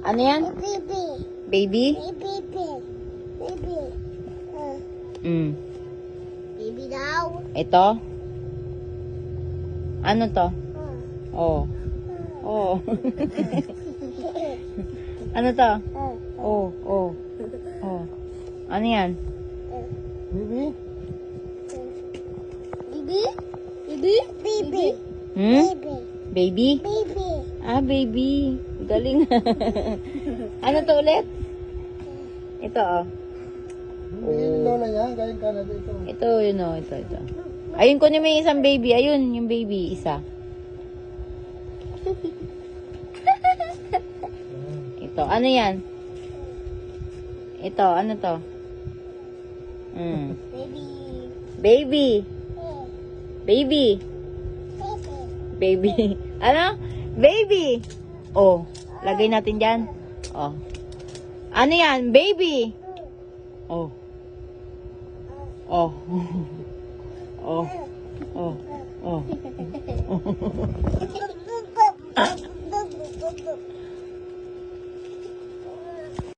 Ano yan? Baby. Baby? Baby. Baby. Baby daw. Ito? Ano to? Oh. Oh. Ano to? Oh, oh. Oh. Ano yan? Baby? Baby? Baby? Baby. Hmm? Baby. Baby? Baby. Ah, baby. Galing. Ano to ulit? Ito, oh. Yung lola niya, galing Canada ito. Ito, yun, oh. Ito. Ayun ko na may isang baby. Ayun, yung baby. Isa. Ito. Ano yan? Ito. Ano to? Baby. Baby. Baby. Baby. Baby. Ano? Baby. Oh. Lagay natin dyan. Oh. Ano yan? Baby. Oh. Oh. Oh. Oh. Oh.